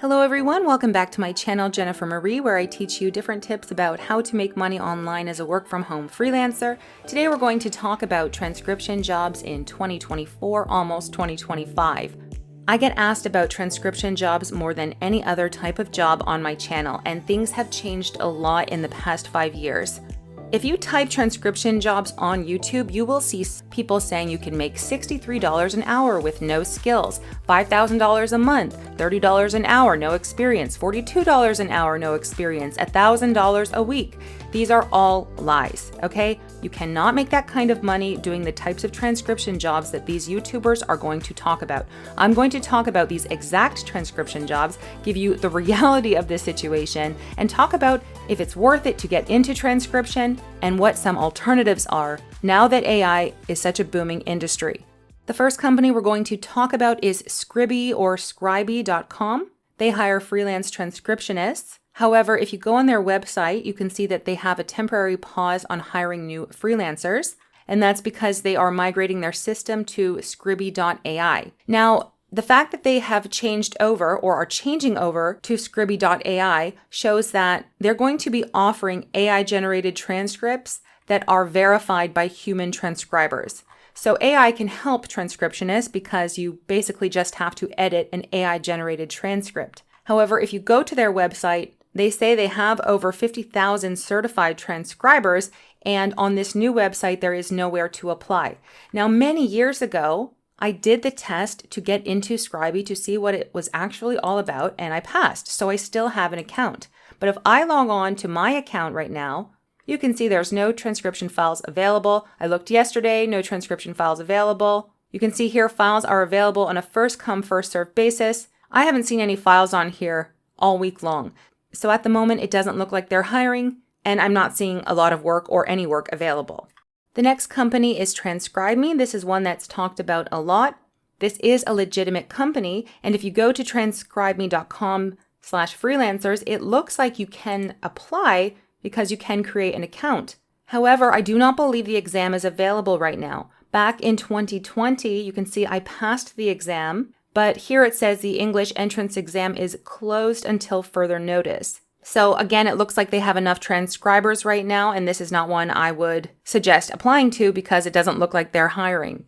Hello everyone, welcome back to my channel, Jennifer Marie, where I teach you different tips about how to make money online as a work-from-home freelancer. Today we're going to talk about transcription jobs in 2024, almost 2025. I get asked about transcription jobs more than any other type of job on my channel, and things have changed a lot in the past 5 years. If you type transcription jobs on YouTube, you will see people saying you can make $63 an hour with no skills, $5,000 a month, $30 an hour, no experience, $42 an hour, no experience, $1,000 a week. These are all lies, okay? You cannot make that kind of money doing the types of transcription jobs that these YouTubers are going to talk about. I'm going to talk about these exact transcription jobs, give you the reality of this situation, and talk about if it's worth it to get into transcription and what some alternatives are now that AI is such a booming industry. The first company we're going to talk about is Scribie or Scribie.com. They hire freelance transcriptionists. However, if you go on their website, you can see that they have a temporary pause on hiring new freelancers, and that's because they are migrating their system to Scribie.ai. Now, the fact that they have changed over or are changing over to Scribie.ai shows that they're going to be offering AI-generated transcripts that are verified by human transcribers. So AI can help transcriptionists because you basically just have to edit an AI-generated transcript. However, if you go to their website, they say they have over 50,000 certified transcribers, and on this new website, there is nowhere to apply. Now, many years ago, I did the test to get into Scribie to see what it was actually all about, and I passed, so I still have an account. But if I log on to my account right now, you can see there's no transcription files available. I looked yesterday, no transcription files available. You can see here files are available on a first-come, first-served basis. I haven't seen any files on here all week long. So at the moment, it doesn't look like they're hiring, and I'm not seeing a lot of work or any work available. The next company is TranscribeMe. This is one that's talked about a lot. This is a legitimate company, and if you go to transcribeme.com/freelancers, it looks like you can apply because you can create an account. However, I do not believe the exam is available right now. Back in 2020, you can see I passed the exam, but here it says the English entrance exam is closed until further notice. So again, it looks like they have enough transcribers right now, and this is not one I would suggest applying to because it doesn't look like they're hiring.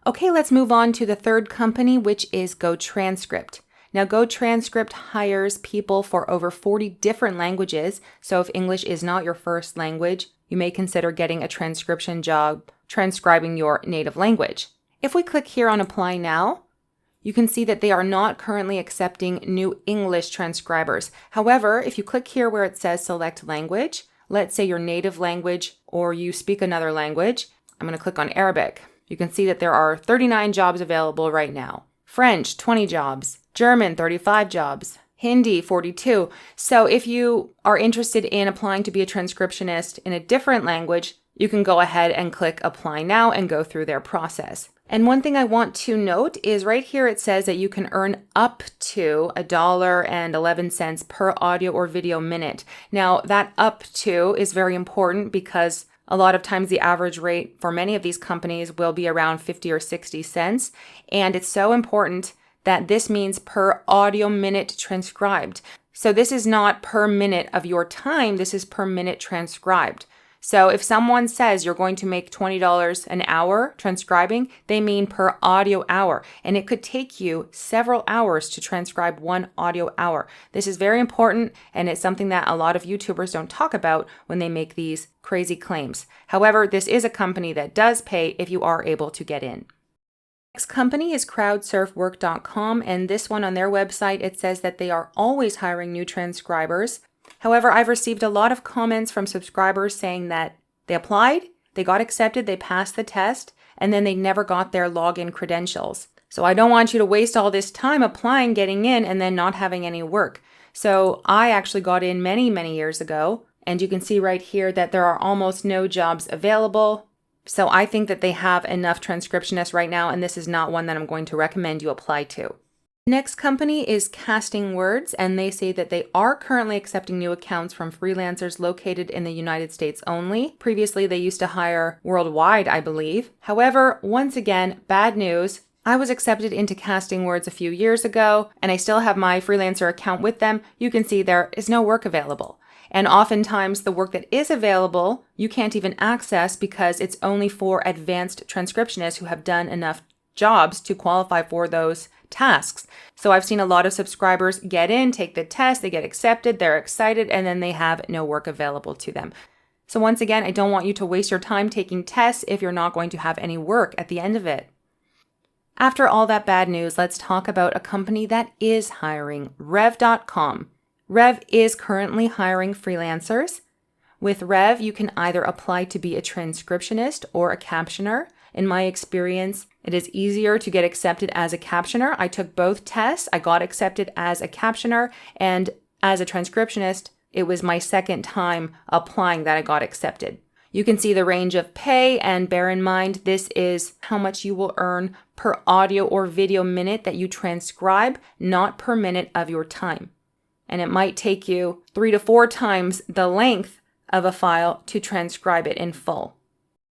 Okay, let's move on to the third company, which is GoTranscript. Now, GoTranscript hires people for over 40 different languages, so if English is not your first language, you may consider getting a transcription job transcribing your native language. If we click here on Apply Now, you can see that they are not currently accepting new English transcribers. However, if you click here where it says Select Language, let's say your native language or you speak another language, I'm going to click on Arabic. You can see that there are 39 jobs available right now. French, 20 jobs. German, 35 jobs. Hindi, 42. So if you are interested in applying to be a transcriptionist in a different language, you can go ahead and click Apply Now and go through their process. And one thing I want to note is right here it says that you can earn up to $1.11 per audio or video minute. Now that up to is very important because a lot of times the average rate for many of these companies will be around 50 or 60 cents. And it's so important that this means per audio minute transcribed. So this is not per minute of your time, this is per minute transcribed. So if someone says you're going to make $20 an hour transcribing, they mean per audio hour. And it could take you several hours to transcribe one audio hour. This is very important, and it's something that a lot of YouTubers don't talk about when they make these crazy claims. However, this is a company that does pay if you are able to get in. Next company is CrowdSurfWork.com, and this one on their website, it says that they are always hiring new transcribers. However, I've received a lot of comments from subscribers saying that they applied, they got accepted, they passed the test, and then they never got their login credentials. So I don't want you to waste all this time applying, getting in, and then not having any work. So I actually got in many, many years ago, and you can see right here that there are almost no jobs available. So I think that they have enough transcriptionists right now, and this is not one that I'm going to recommend you apply to. Next company is CastingWords, and they say that they are currently accepting new accounts from freelancers located in the United States only. Previously, they used to hire worldwide, I believe. However, once again, bad news. I was accepted into CastingWords a few years ago, and I still have my freelancer account with them. You can see there is no work available. And oftentimes the work that is available, you can't even access because it's only for advanced transcriptionists who have done enough jobs to qualify for those tasks. So I've seen a lot of subscribers get in, take the test, they get accepted, they're excited, and then they have no work available to them. So once again, I don't want you to waste your time taking tests if you're not going to have any work at the end of it. After all that bad news, let's talk about a company that is hiring, Rev.com. Rev is currently hiring freelancers. With Rev, you can either apply to be a transcriptionist or a captioner. In my experience, it is easier to get accepted as a captioner. I took both tests. I got accepted as a captioner, and as a transcriptionist, it was my second time applying that I got accepted. You can see the range of pay, and bear in mind, this is how much you will earn per audio or video minute that you transcribe, not per minute of your time. And it might take you 3 to 4 times the length of a file to transcribe it in full.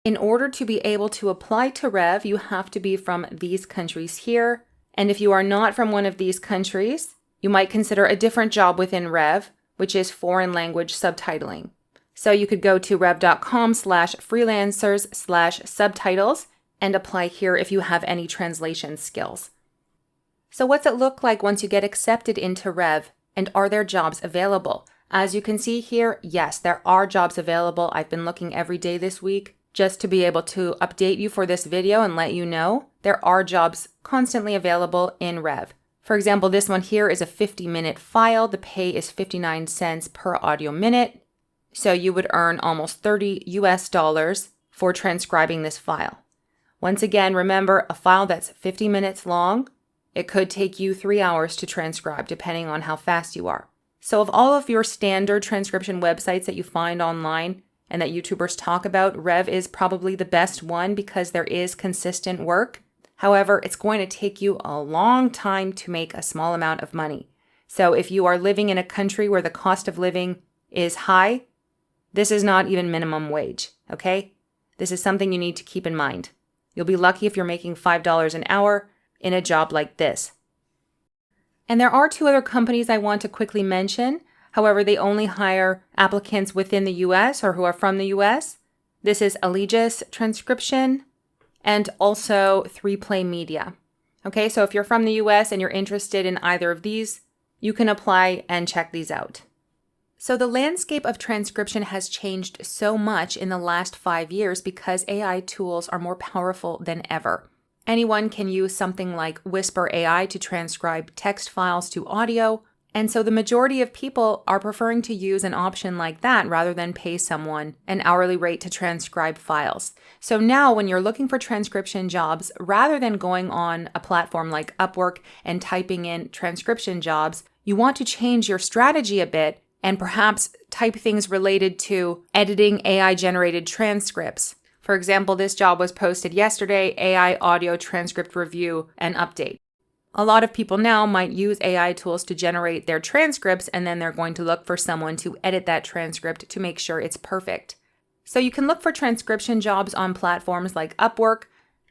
In order to be able to apply to Rev, you have to be from these countries here. And if you are not from one of these countries, you might consider a different job within Rev, which is foreign language subtitling. So you could go to rev.com/freelancers/subtitles and apply here if you have any translation skills. So what's it look like once you get accepted into Rev, and are there jobs available? As you can see here, yes, there are jobs available. I've been looking every day this week just to be able to update you for this video and let you know there are jobs constantly available in Rev. For example, this one here is a 50-minute file. The pay is 59 cents per audio minute. So you would earn almost $30 US for transcribing this file. Once again, remember, a file that's 50 minutes long, it could take you 3 hours to transcribe, depending on how fast you are. So of all of your standard transcription websites that you find online and that YouTubers talk about, Rev is probably the best one because there is consistent work. However, it's going to take you a long time to make a small amount of money. So if you are living in a country where the cost of living is high, this is not even minimum wage, okay? This is something you need to keep in mind. You'll be lucky if you're making $5 an hour in a job like this. And there are 2 other companies I want to quickly mention. However, they only hire applicants within the US or who are from the US. This is Allegis Transcription and also 3Play Media. Okay, so if you're from the US and you're interested in either of these, you can apply and check these out. So the landscape of transcription has changed so much in the last 5 years because AI tools are more powerful than ever. Anyone can use something like Whisper AI to transcribe text files to audio, and so the majority of people are preferring to use an option like that rather than pay someone an hourly rate to transcribe files. So now when you're looking for transcription jobs, rather than going on a platform like Upwork and typing in transcription jobs, you want to change your strategy a bit and perhaps type things related to editing AI-generated transcripts. For example, this job was posted yesterday, AI audio transcript review and update. A lot of people now might use AI tools to generate their transcripts, and then they're going to look for someone to edit that transcript to make sure it's perfect. So you can look for transcription jobs on platforms like Upwork,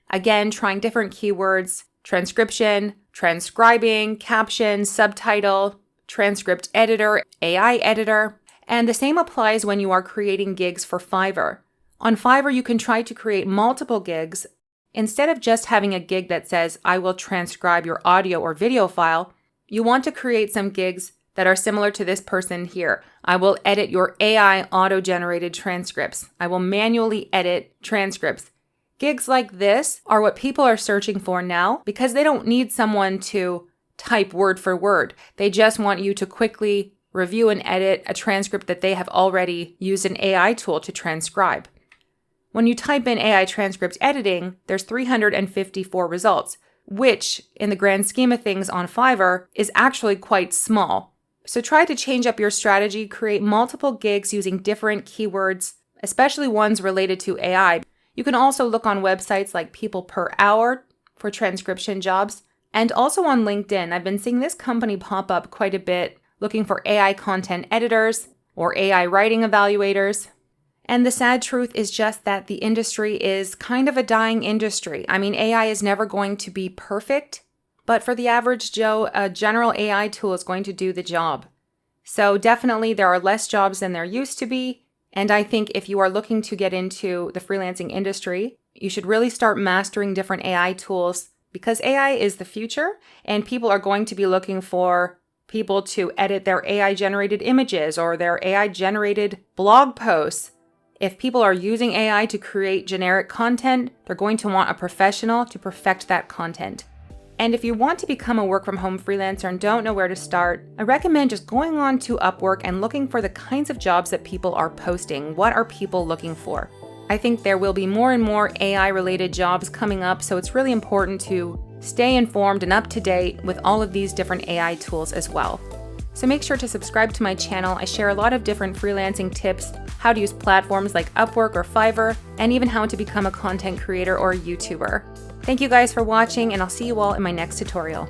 again, trying different keywords: transcription, transcribing, caption, subtitle, transcript editor, AI editor. And the same applies when you are creating gigs for Fiverr. On Fiverr, you can try to create multiple gigs. Instead of just having a gig that says, I will transcribe your audio or video file, you want to create some gigs that are similar to this person here. I will edit your AI auto-generated transcripts. I will manually edit transcripts. Gigs like this are what people are searching for now because they don't need someone to type word for word. They just want you to quickly review and edit a transcript that they have already used an AI tool to transcribe. When you type in AI transcript editing, there's 354 results, which in the grand scheme of things on Fiverr is actually quite small. So try to change up your strategy, create multiple gigs using different keywords, especially ones related to AI. You can also look on websites like People Per Hour for transcription jobs, and also on LinkedIn. I've been seeing this company pop up quite a bit, looking for AI content editors or AI writing evaluators. And the sad truth is just that the industry is kind of a dying industry. I mean, AI is never going to be perfect, but for the average Joe, a general AI tool is going to do the job. So definitely there are less jobs than there used to be. And I think if you are looking to get into the freelancing industry, you should really start mastering different AI tools because AI is the future and people are going to be looking for people to edit their AI-generated images or their AI-generated blog posts. If people are using AI to create generic content, they're going to want a professional to perfect that content. And if you want to become a work-from-home freelancer and don't know where to start, I recommend just going on to Upwork and looking for the kinds of jobs that people are posting. What are people looking for? I think there will be more and more AI-related jobs coming up, so it's really important to stay informed and up to date with all of these different AI tools as well. So make sure to subscribe to my channel. I share a lot of different freelancing tips, how to use platforms like Upwork or Fiverr, and even how to become a content creator or a YouTuber. Thank you guys for watching, and I'll see you all in my next tutorial.